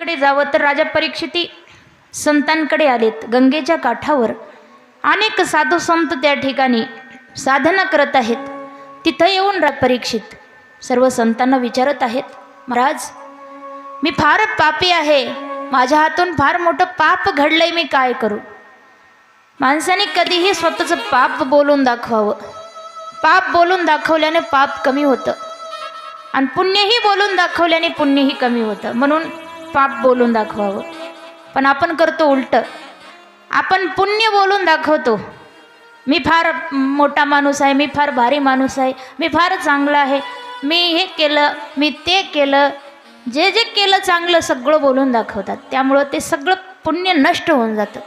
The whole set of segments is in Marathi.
कडे जावं तर राजा परीक्षिती संतांकडे आलेत. गंगेच्या काठावर अनेक साधू संत त्या ठिकाणी साधना करत आहेत. तिथं येऊन परीक्षित सर्व संतांना विचारत आहेत, महाराज मी फार पापी आहे, माझ्या हातून फार मोठं पाप घडलंय, मी काय करू? माणसाने कधीही स्वतःचं पाप बोलून दाखवावं. पाप बोलून दाखवल्याने पाप कमी होतं आणि पुण्यही बोलून दाखवल्याने पुण्यही कमी होतं. म्हणून पाप बोलून दाखवावं. पण आपण करतो उलट. आपण पुण्य बोलून दाखवतो, मी फार मोठा माणूस आहे, मी फार भारी माणूस आहे, मी फार चांगला आहे, मी हे केलं, मी ते केलं, जे जे केलं चांगलं सगळं बोलून दाखवतात. त्यामुळं ते सगळं पुण्य नष्ट होऊन जातं.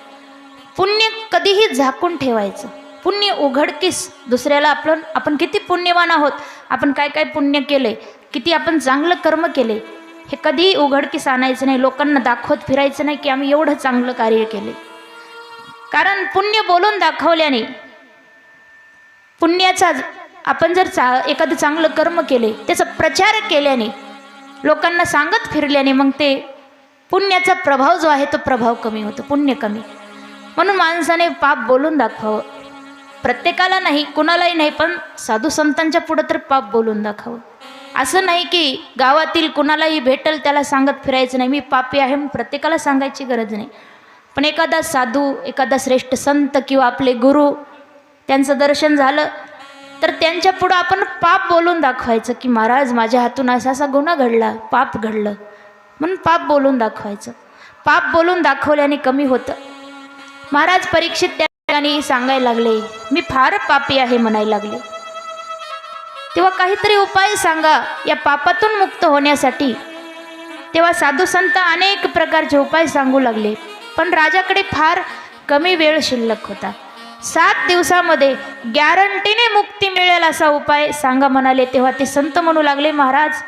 पुण्य कधीही झाकून ठेवायचं. पुण्य उघडकीस दुसऱ्याला आपण किती पुण्यवान आहोत, आपण काय काय पुण्य केले, किती आपण चांगलं कर्म केले, हे कधीही उघडकीस आणायचं नाही. लोकांना दाखवत फिरायचं नाही की आम्ही एवढं चांगलं कार्य केले. कारण पुण्य बोलून दाखवल्याने, पुण्याचा आपण जर एखादं चांगलं कर्म केले, त्याचा प्रचार केल्याने, लोकांना सांगत फिरल्याने मग ते पुण्याचा प्रभाव जो आहे तो प्रभाव कमी होतो, पुण्य कमी. म्हणून माणसाने पाप बोलून दाखवावं. प्रत्येकाला नाही, कुणालाही नाही, पण साधू संतांच्या पुढं तर पाप बोलून दाखवावं. असं नाही की गावातील कुणालाही भेटल त्याला सांगत फिरायचं नाही, मी पापी आहे, प्रत्येकाला सांगायची गरज नाही. पण एखादा साधू, एखादा श्रेष्ठ संत किंवा आपले गुरु, त्यांचं दर्शन झालं तर त्यांच्या पुढं आपण पाप बोलून दाखवायचं की महाराज माझ्या हातून असा असा गुन्हा घडला, पाप घडलं, म्हणून पाप बोलून दाखवायचं. पाप बोलून दाखवल्याने कमी होतं. महाराज परीक्षित त्या ठिकाणी सांगायला लागले, मी फार पापी आहे म्हणायला लागले. तेव्हा काहीतरी उपाय सांगा या पापातून मुक्त होण्यासाठी. तेव्हा साधू संत अनेक प्रकारचे उपाय सांगू लागले. पण राजाकडे फार कमी वेळ शिल्लक होता. 7 दिवसामध्ये गॅरंटीने मुक्ती मिळेल असा उपाय सांगा म्हणाले. तेव्हा ते संत म्हणू लागले, महाराज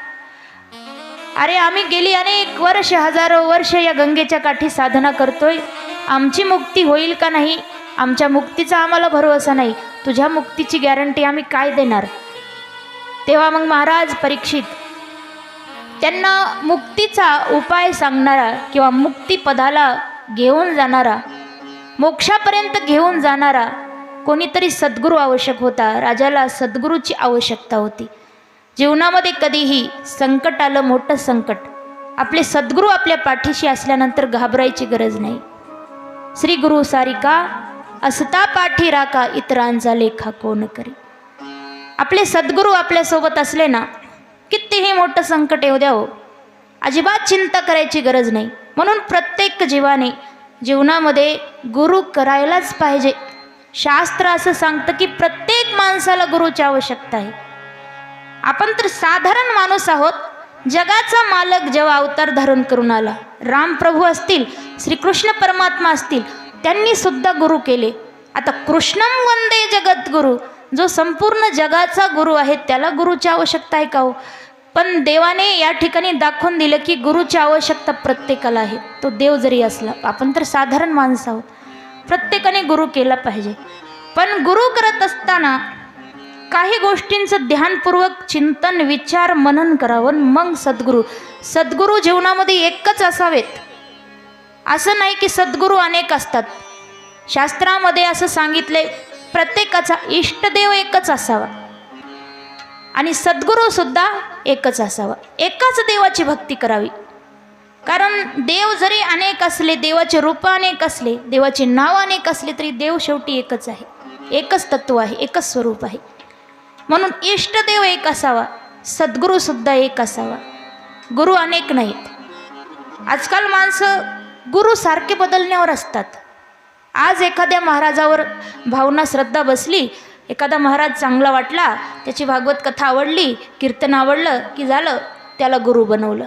अरे आम्ही गेली अनेक वर्ष, हजारो वर्ष या गंगेच्या काठी साधना करतोय, आमची मुक्ती होईल का नाही, आमच्या मुक्तीचा आम्हाला भरोसा नाही, तुझ्या मुक्तीची गॅरंटी आम्ही काय देणार? तेव्हा मग महाराज परीक्षित त्यांना मुक्तीचा उपाय सांगणारा किंवा मुक्तीपदाला घेऊन जाणारा, मोक्षापर्यंत घेऊन जाणारा कोणीतरी सद्गुरू आवश्यक होता. राजाला सद्गुरूची आवश्यकता होती. जीवनामध्ये कधीही संकट आलं, मोठं संकट, आपले सद्गुरू आपल्या पाठीशी असल्यानंतर घाबरायची गरज नाही. श्री गुरु सारिका असता पाठी राका, इतरांचा लेखा कोण करी. आपले सद्गुरू आपल्यासोबत असले ना, कितीही मोठं संकट येऊ द्या हो, अजिबात चिंता करायची गरज नाही. म्हणून प्रत्येक जीवाने जीवनामध्ये गुरु करायलाच पाहिजे. शास्त्र असं सांगतं की प्रत्येक माणसाला गुरुची आवश्यकता आहे. आपण तर साधारण माणूस आहोत. जगाचा मालक जेव्हा अवतार धारण करून आला, रामप्रभू असतील, श्रीकृष्ण परमात्मा असतील, त्यांनी सुद्धा गुरु केले. आता कृष्णं वंदे जगद्गुरु, जो संपूर्ण जगाचा गुरु आहे, त्याला गुरुची आवश्यकता आहे का हो? पण देवाने या ठिकाणी दाखवून दिलं की गुरुची आवश्यकता प्रत्येकाला आहे. तो देव जरी असला, आपण तर साधारण माणसं आहोत. प्रत्येकाने गुरु केला पाहिजे. पण गुरु करत असताना काही गोष्टींचं ध्यानपूर्वक चिंतन, विचार, मनन करावं. मग सद्गुरू जीवनामध्ये एकच असावेत. असं नाही की सद्गुरू अनेक असतात. शास्त्रामध्ये असं सांगितले, प्रत्येकाचा इष्टदेव एकच असावा आणि सद्गुरू सुद्धा एकच असावा. एकाच देवाची भक्ती करावी. कारण देव जरी अनेक असले, देवाचे रूप अनेक असले, देवाचे नाव अनेक असले, तरी देव शेवटी एकच आहे, एकच तत्व आहे, एकच स्वरूप आहे. म्हणून इष्टदेव एक असावा, सद्गुरू सुद्धा एक असावा. गुरु अनेक नाहीत. आजकाल माणसं गुरु सारखे बदलण्यावर असतात. आज एखाद्या महाराजावर भावना, श्रद्धा बसली, एखादा महाराज चांगला वाटला, त्याची भागवत कथा आवडली, कीर्तन आवडलं की झालं, त्याला गुरु बनवलं.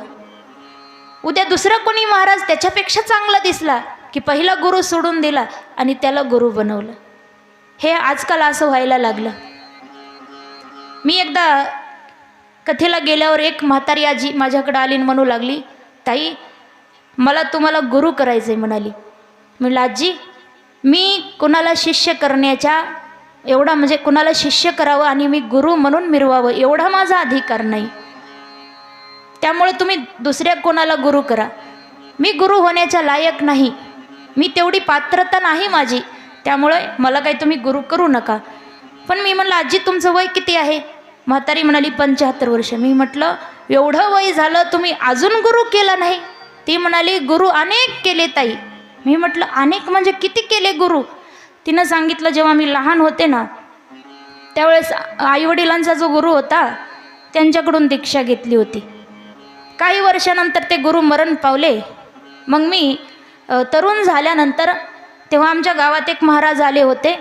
उद्या दुसरा कोणी महाराज त्याच्यापेक्षा चांगला दिसला की पहिला गुरु सोडून दिला आणि त्याला गुरु बनवलं. हे आजकाल असं व्हायला लागलं. मी एकदा कथेला गेल्यावर एक म्हातारी आजी माझ्याकडे आली आणि म्हणू लागली, ताई मला तुम्हाला गुरु करायचं आहे म्हणाली. म्हणलं आजी, मी कुणाला शिष्य करण्याच्या एवढा, म्हणजे कुणाला शिष्य करावं आणि मी गुरु म्हणून मिरवावं एवढा माझा अधिकार नाही. त्यामुळे तुम्ही दुसऱ्या कोणाला गुरु करा. मी गुरु होण्याच्या लायक नाही, मी तेवढी पात्रता नाही माझी, त्यामुळे मला काही तुम्ही गुरु करू नका. पण मी म्हणलं आजी तुमचं वय किती आहे? म्हातारी म्हणाली 75 वर्ष. मी म्हटलं एवढं वय झालं तुम्ही अजून गुरु केला नाही? ती म्हणाली गुरु अनेक केले ताई. मी म्हटलं अनेक म्हणजे किती केले गुरु? तिनं सांगितलं जेव्हा मी लहान होते ना त्यावेळेस आईवडिलांचा जो गुरु होता त्यांच्याकडून दीक्षा घेतली होती. काही वर्षानंतर ते गुरु मरण पावले. मग मी तरुण झाल्यानंतर तेव्हा आमच्या गावात एक महाराज आले होते.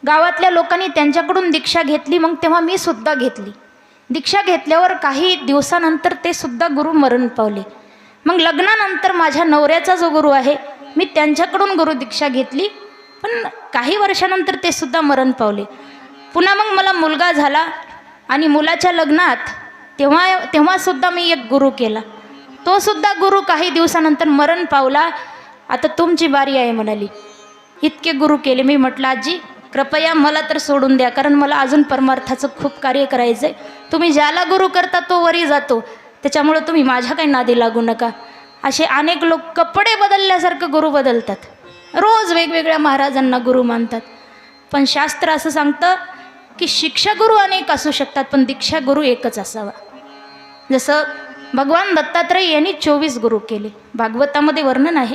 गावातल्या लोकांनी त्यांच्याकडून दीक्षा घेतली. मग तेव्हा मी सुद्धा घेतली. दीक्षा घेतल्यावर काही दिवसानंतर ते सुद्धा गुरु मरण पावले. मग लग्नानंतर माझ्या नवऱ्याचा जो गुरु आहे मी त्यांच्याकडून गुरु दीक्षा घेतली, पण काही वर्षानंतर ते सुद्धा मरण पावले. पुन्हा मग मला मुलगा झाला आणि मुलाच्या लग्नात तेव्हा सुद्धा मी एक गुरु केला. तो सुद्धा गुरु काही दिवसानंतर मरण पावला. आता तुमची बारी आहे म्हणाली. इतके गुरु केले. मी म्हटलं आजी कृपया मला तर सोडून द्या, कारण मला अजून परमार्थाचं खूप कार्य करायचं आहे. तुम्ही ज्याला गुरु करता तो वरी जातो, त्याच्यामुळे तुम्ही माझ्या काही नादी लागू नका. असे अनेक लोक कपडे बदलल्यासारखं गुरु बदलतात, रोज वेगवेगळ्या महाराजांना गुरु मानतात. पण शास्त्र असं सांगतं की शिक्षा गुरु अनेक असू शकतात, पण दीक्षा गुरु एकच असावा. जसं भगवान दत्तात्रय यांनी 24 गुरु केले. भागवतामध्ये वर्णन आहे.